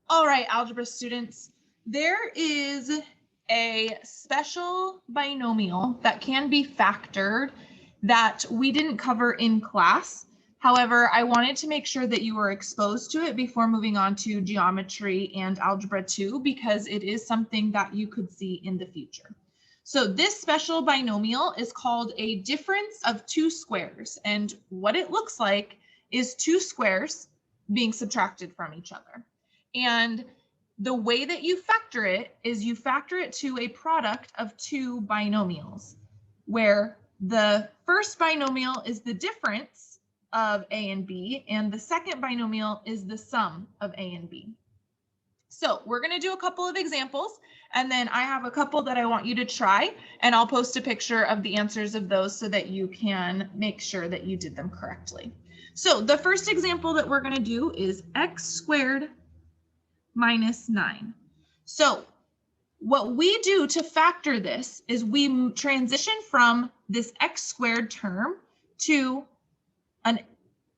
All right, algebra students, there is a special binomial that can be factored that we didn't cover in class. However, I wanted to make sure that you were exposed to it before moving on to geometry and algebra 2, because it is something that you could see in the future. So this special binomial is called a difference of two squares. And what it looks like is two squares being subtracted from each other. And the way that you factor it is you factor it to a product of two binomials, where the first binomial is the difference of A and B, and the second binomial is the sum of A and B. So we're going to do a couple of examples, and then I have a couple that I want you to try, and I'll post a picture of the answers of those so that you can make sure that you did them correctly. So the first example that we're going to do is x squared minus 9. So what we do to factor this is we transition from this x squared term to an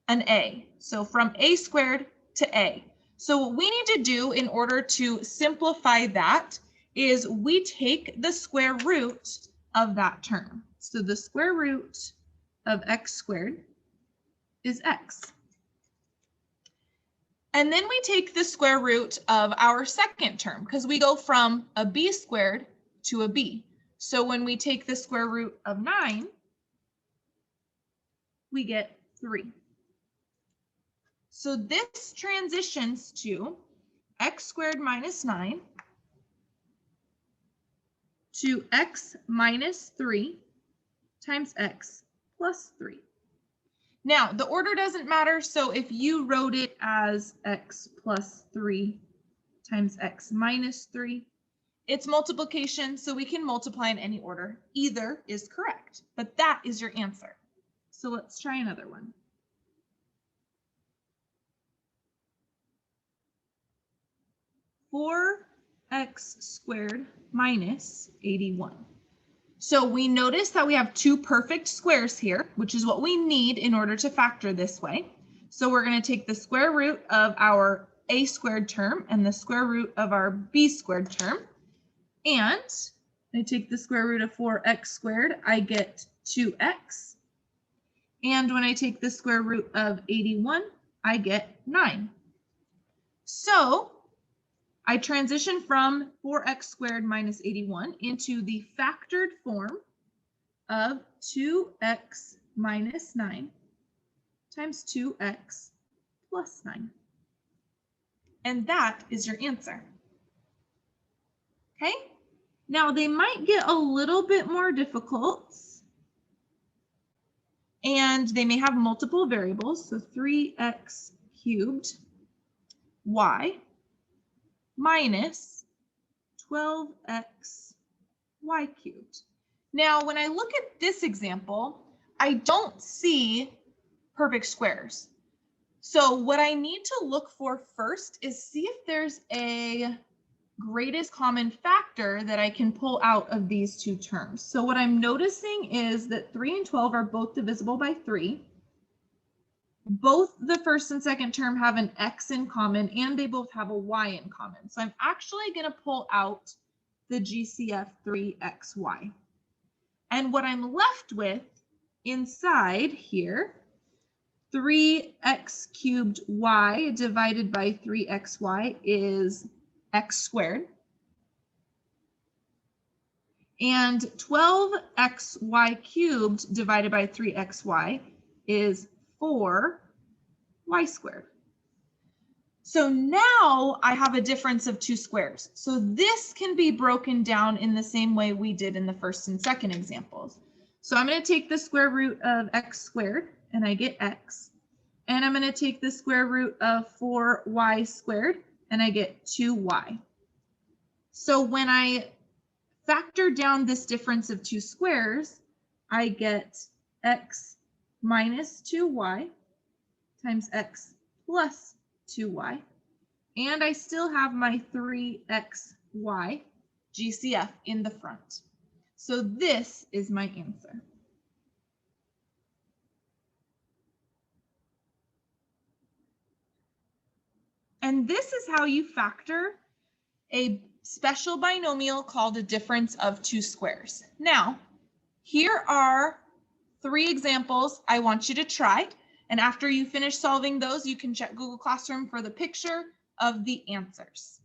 a. So from a squared to a. So what we need to do in order to simplify that is we take the square root of that term. So the square root of x squared is x. And then we take the square root of our second term, because we go from a b squared to a b. So when we take the square root of 9, we get 3. So this transitions to x squared minus 9 to x minus 3 times x plus 3. Now, the order doesn't matter, so if you wrote it as x plus 3 times x minus 3, it's multiplication, so we can multiply in any order. Either is correct, but that is your answer. So let's try another one. Four x squared minus 81. So we notice that we have two perfect squares here, which is what we need in order to factor this way. So we're going to take the square root of our a squared term and the square root of our b squared term. And I take the square root of 4x squared, I get 2x. And when I take the square root of 81, I get 9. So I transition from 4x squared minus 81 into the factored form of 2x minus 9 times 2x plus 9. And that is your answer. Okay, now they might get a little bit more difficult, and they may have multiple variables. So 3x cubed y minus 12x y cubed. Now, when I look at this example, I don't see perfect squares. So what I need to look for first is see if there's a greatest common factor that I can pull out of these two terms. So what I'm noticing is that 3 and 12 are both divisible by 3. Both the first and second term have an x in common, and they both have a y in common. So I'm actually going to pull out the GCF 3xy. And what I'm left with inside here, 3x cubed y divided by 3xy is x squared. And 12xy cubed divided by 3xy is 4y squared. So now I have a difference of two squares. So this can be broken down in the same way we did in the first and second examples. So I'm going to take the square root of x squared, and I get x. And I'm going to take the square root of 4y squared, and I get 2y. So when I factor down this difference of two squares, I get x minus 2y times x plus 2y. And I still have my 3xy GCF in the front. So this is my answer. And this is how you factor a special binomial called a difference of two squares. Now, here are 3 examples I want you to try. And after you finish solving those, you can check Google Classroom for the picture of the answers.